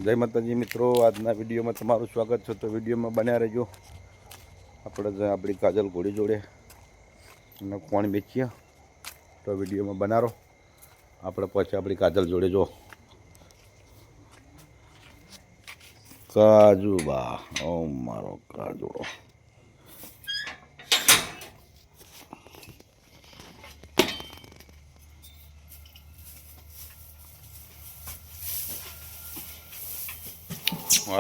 જય માતાજી મિત્રો, આજના વિડીયોમાં તમારું સ્વાગત છે. તો વિડીયોમાં બન્યા રહેજો. આપણે આપણી કાજલ ઘોડી જોડે અને કોણ વેચીએ તો વિડીયોમાં બનારો. આપણે પછી આપણી કાજલ જોડે જો કાજુબા, ઓ મારો કાજુડો.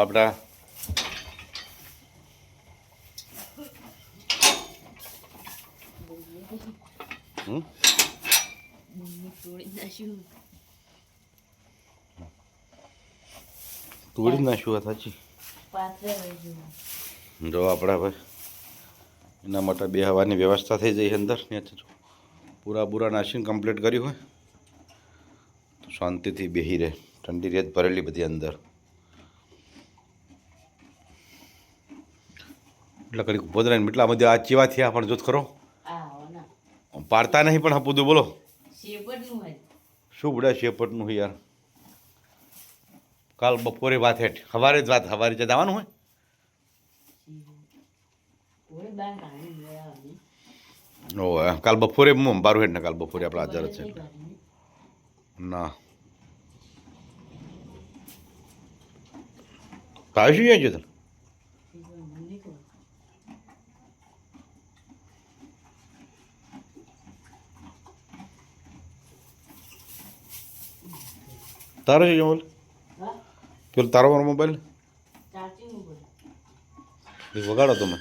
આપણા તોડી નાખ્યું સાચી જો આપણે હવે એના માટે બે હવાની વ્યવસ્થા થઈ જાય અંદર. પૂરા બુરા નાશીને કમ્પ્લીટ કર્યું હોય તો શાંતિથી બેસી રહે. ઠંડી રેત ભરેલી બધી અંદર એટલે કડીક ઉભો રહીને એટલા બધા આ ચેવા થયા પણ જોત ખરો પાડતા નહીં પણ હપુદું બોલો શું બુડા શેપટનું હોય યાર. કાલ બપોરે વાત હેઠ સવારે જ વાત સવારે જ જવાનું હોય ઓ કાલ બપોરે બારું હેઠ ને કાલ બપોરે આપણે હાજર છે ના ભાઈ શું જાય છે તને તારો છે મોબાઈલ પેલો તારો મારો મોબાઈલ વગાડો તમે.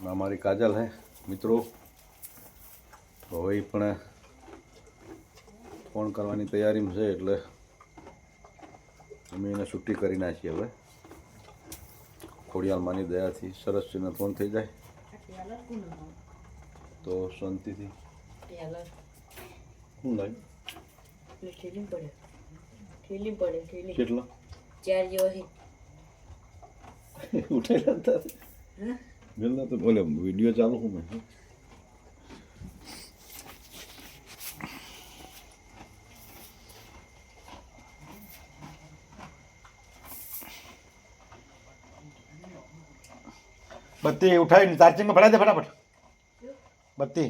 हमारी काजल है मित्रों. तो वही પણ ફોન કરવાની તૈયારીમાં છે એટલે અમે એને છૂટી કરી નાખીએ. હવે ખોડિયાલમાંની દયાથી સરસ છે ફોન થઈ જાય તો શાંતિથી શું લાગે કેટલા ચાર જેવા ઉઠેલા मिलना तो बोले वीडियो चालू हूँ मैं. बत्ती उठाई चार्जिंग में भरा दे फटाफट बत्ती.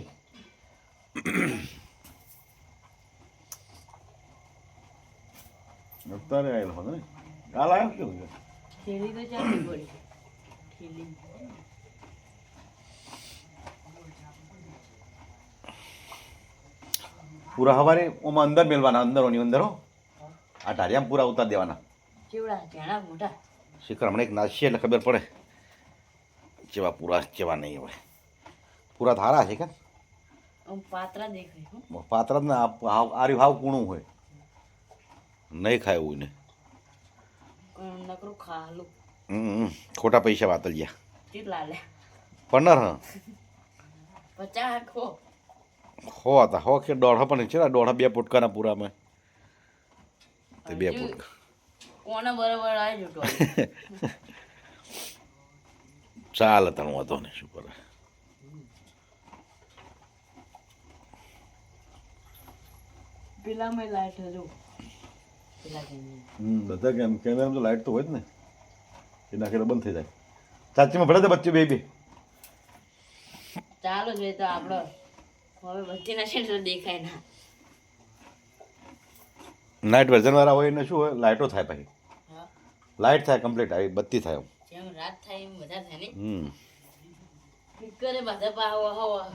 અત્યારે આવેલો હતો ને કાલ આવ્યો કેવું છે ખેલી તો ચાલી પડી ખેલી पूरा हमारे ओमा अंदर मिलवाना अंदर होनी अंदर हो आ ढारिया पूरा उतार देवाना चेवड़ा जाना मोटा शिखर हमने एक नाशी એટલે ખબર પડે ચેવા પૂરા ચેવા નહીં હોય. પૂરા ધારા છે કે પાત્રા દેખાય પાત્રા ને આરી ભાવ કૂણું હોય નહીં ખાય એવું ને નકરું ખાલું ખોટા પૈસા વાતલ ગયા કેટલા લે 15 હ 50 ખો हो आता हो के दौड़ा पण છે દોઢા બે પોટકાના પૂરામાં તે બે પોટકા કોના બરાબર આવી જતો ચાલ તણ વાતો ને શું કરે પેલામાં લાઈટ હજો પેલા બધા કેમ કેમેરામાં તો લાઈટ તો હોય જ ને એ નાખેલા બંધ થઈ જાય. ચાચીમાં ભલે તો બચ્ચે બે ચાલો જોઈએ તો આપણો હવે બધી ના છે દેખાય ના નાઇટ વર્ઝન વાળા હોય ને શું હોય લાઇટો થાય પછી લાઇટ થાય કમ્પ્લીટ આવી બત્તી થાય જેમ રાત થાય એમ બધા થાય ને ફિકરે બધા પાવ હવા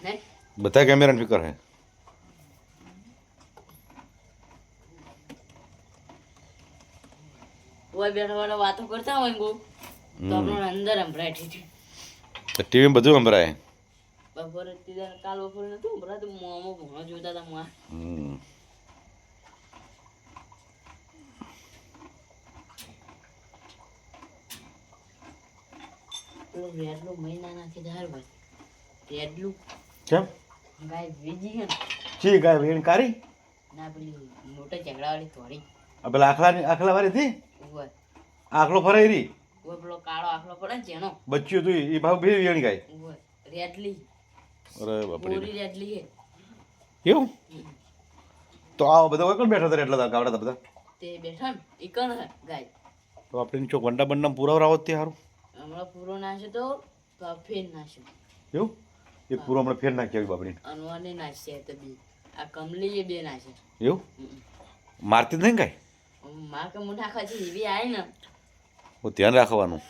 ને બધા કેમેરા ફિકર હે ઓય બેઠા વાળા વાતો કરતા હોય ગો તો આપણને અંદર સંભળાય છે ટીવી માં બધું સંભળાય. બપોરે કાલ બપોરે નતું ભરાતું મોમો ભણો જોતા હતા પેલું રેડલું મહિના નાખી દે હાર ભાઈ રેડલું કેમ ગાય વીજી હે ને ચી ગાય વેણ કારી ના પેલી મોટા ઝઘડાવાળી થોડી આ પેલા આખલા વાળી હતી ઉભર આખલો ફરાઈ રહી ઉભર પેલો કાળો આખલો પડે ને જેનો બચ્યું હતું એ ભાવ બે વેણ ગાય ઉભર રેડલી અરે બાપરે ગોરી રેડલી હે એવું તો આ બધા કોઈ બેઠા હતા એટલા ગાવડા હતા બધા તે બેઠા ને ઈકણ હે ગાય તો આપણે ચોક વંડા બંડા પુરાવરાવો તે સારું હમણાં પૂરો નાશે તો ફેર નાશે એવું એક પૂરો હમણાં ફેર નાખી આવી બાપડી અનવાને નાશે તો બી આ કમલી એ બે નાશે એવું મારતી જ નહીં કાંઈ માર કે મોટા ખાચી એવી આવી ને ધ્યાન રાખવાનું